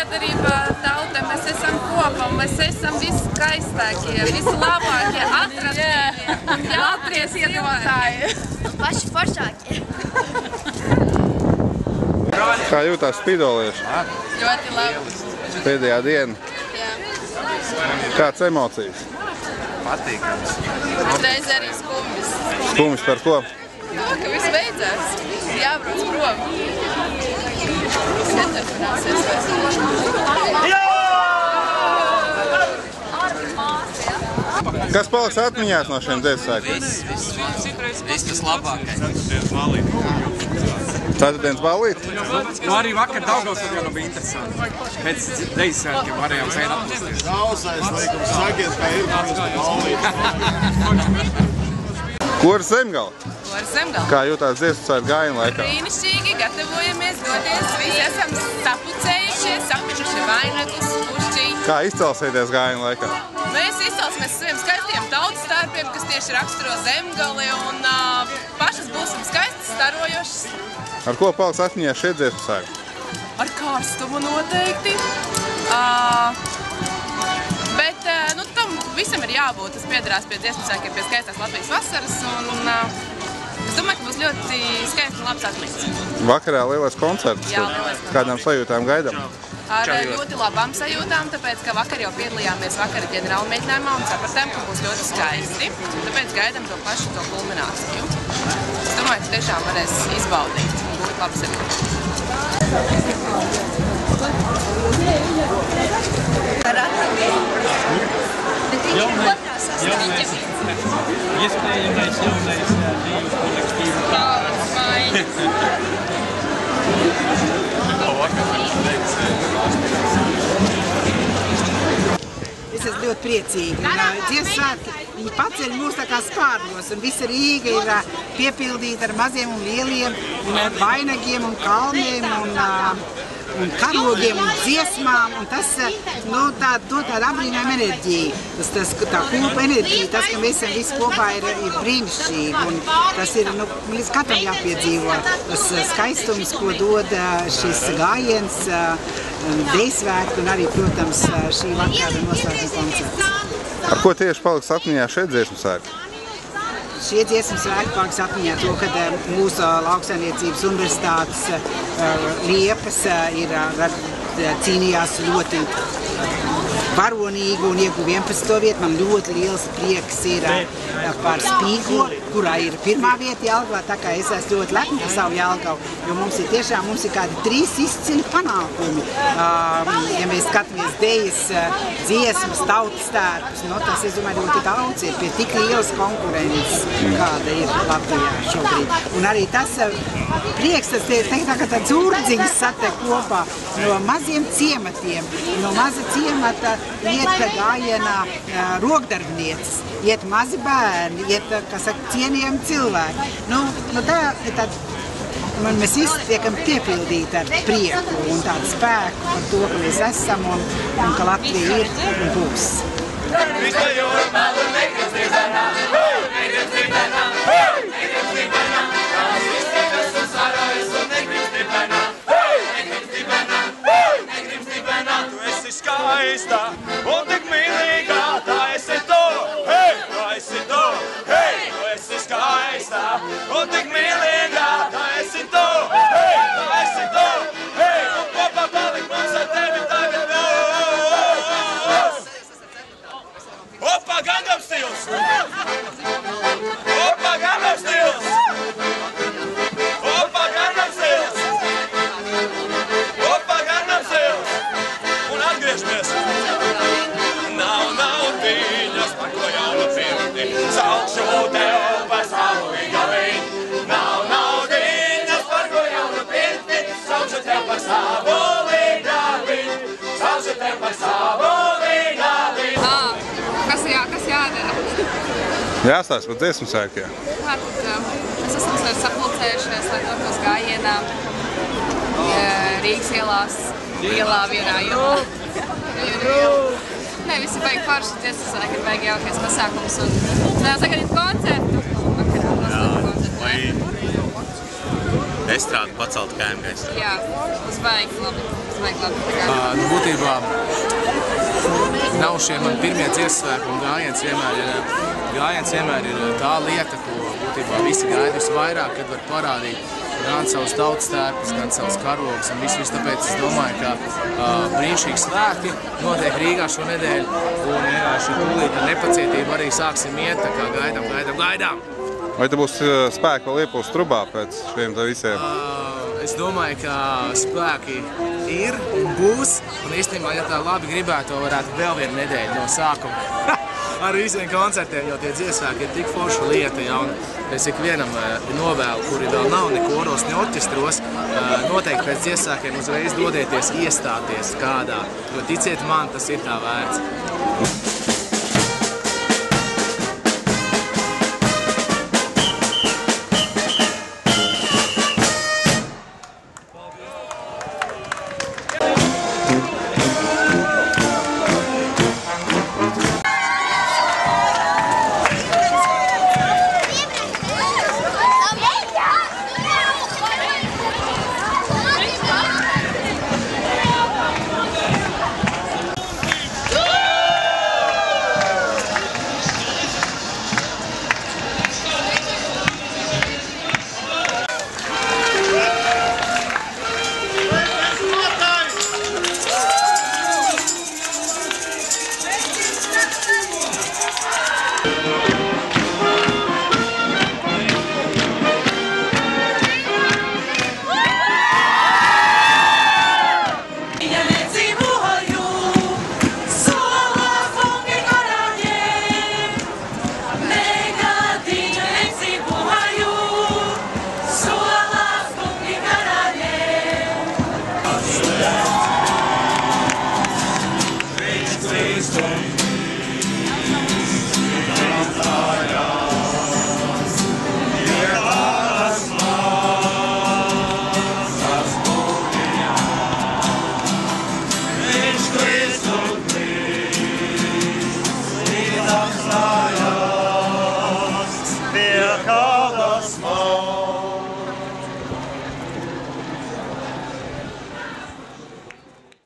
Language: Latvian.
sabiedrība, tauta, mēs esam kopā, mēs esam viskaistākie, vislabākie, atrastīgie un jautrie iedzīvotāji. Paši foršākie. Kā jūtās spīdolieši? Ļoti labi. Pēdējā diena. Jā. Kāds emocijas? Patīkams. Reiz arī skumjas. Skumjas par ko? To, ka viss beidzās. Jābrauc prom. Neturpināsies vairs. Kas paliks atmiņās no šiem Ziemassvētkiem? Viss tas labākais. Ceturtdienas ballīte? Arī vakar Daugavpilī jau bija interesanti. Pēc dejas svētkiem varējām sēd atpūsties. Sausais laikums sakies, ka ir ballīte. Kurs Zemgala? Kurs Zemgala. Kā jūtās Ziemassvētku gājienu laikā? Brīnišķīgi, gatavojamies doties. Visi esam sapucējušies, sapinuši vainagus, pušķīt. Kā izcelsieties gājienu laikā? Mēs izcelsimies saviem skaistiem tautas starpiem, kas tieši raksturo Zemgali, un pašas būsim skaistas, starojošas. Ar ko paliks atmiņās šie Ziemassvētki? Ar karstumu noteikti. Bet nu, tam visam ir jābūt. Tas piederās pie Ziemassvētkiem, pie skaistās Latvijas vasaras. Un, es domāju, ka būs ļoti skaists un labs atmiņas. Vakarā lielais koncerts. Jā, lielais koncerts. Kādām sajūtām gaidām? Ar ļoti labām sajūtām, tāpēc, ka vakar jau piedalījāmies vakara ģenerāla mēģinājumā un sapratām, ka būs ļoti skaisti. Tāpēc gaidām to pašu to kulmināciju. Es domāju, ka tiešām varēs izbaudīt un būt labi sajūta. Iespējamais jaunais deju kolektīvu pārmaiņas. Es esmu ļoti priecīga. Ziemassvētki, viņi paceļ mūs tā kā spārnos, un visa Rīga ir piepildīta ar maziem un lieliem vainagiem un kalniem un karogiem un dziesmām, un tas dod tādu apbrīnojumu enerģiju. Tā kūpa enerģija, tas, ka mēs esam visi kopā, ir brīnišķīgi, un tas ir, līdz katram jāpiedzīvo tas skaistums, ko dod šis gājiens, Ziemassvētki un arī, protams, šī vakara noslēguma koncerts. Ar ko tieši paliks atmiņā šie Ziemassvētki? Šie Ziemassvētki paliks atmiņā to, kad mūsu lauksaimniecības universitātes liepas cīnījās ļoti varonīgi un ieguva 11. vietu. Man ļoti liels prieks ir par Spīgo, kurā ir pirmā vieta Jelgavā, tā kā es esmu ļoti lepna par savu Jelgavu, jo mums ir kādi 3 izcili panākumi. Ja mēs skatāmies dejas, dziesmas, tautas tērpus, tas, es domāju, ļoti daudz ir pie tik lielas konkurences, kāda ir Latvijā šobrīd. Un arī tas prieks, tas ir tā kā dzurdziņas satiek kopā no maziem ciematiem, no maza ciemata iet gājienā rokdarbnieces, iet mazi bērni, iet, kā saka, cienījami cilvēki. Mēs visi tiekam piepildīti ar prieku un tādu spēku par to, ka mēs esam un ka Latvija ir un būs. Skaista un tik mīlīga, tā esi tu, hei, tu esi tu, hei, tu esi skaista un tik mīlīga, tā esi tu, hei, tu esi tu, hei, un kopā palikt mums ar tevi tagad būs. Opa, Gangnam Stils! Opa, Gangnam Stils! Opa, Gangnam Stils! Opa, Gangnam Stils! Un atgriežamies! Nav viņas, par ko jaunu pirti, saukšu tev par savu igaviņu. Nav viņas, par ko jaunu pirti, saukšu tev par savu igaviņu. Saukšu tev par savu igaviņu. Kas jādara? Jāstāsta par Ziemassvētkiem. Mēs esam sapulcējušies, lai dotos gājienā Rīgas ielā vienā jomā. Nē, visi baigi forši, Ziemassvētki ir baigi jaukais pasākums un vēl sagaidīt koncertu. Vakarā noslēgt koncertu. Estrādi pacelt kājām gaisā. Jā, būs baigi labi. Būtībā nav šie mani pirmie dziesmasvēki un gājiens vienmēr ir tā lieta, ko būtībā visi gaida visvairāk, kad var parādīt gan savus tautas tērpus, gan savus karogus un visu. Tāpēc es domāju, ka brīnišķīgi svētki notiek Rīgā šo nedēļu un vienkārši tūlīt ar nepacietību arī sāksim iet, tā kā gaidām! Vai te būs spēki vēl iepūst trubā pēc šiem te visiem? Es domāju, ka spēki ir un būs, un īstenībā, ja tā labi gribētu, to varētu vēl vienu nedēļu no sākuma ar visiem koncertiem, jo tie dziesmēki ir tik forša lieta, ja, un es ikvienam novēlu, kuri vēl nav ne koros, ne orķestros, noteikti pēc dziesmēkiem uzreiz dodieties iestāties kādā, jo ticiet man, tas ir tā vērts. Pie kādas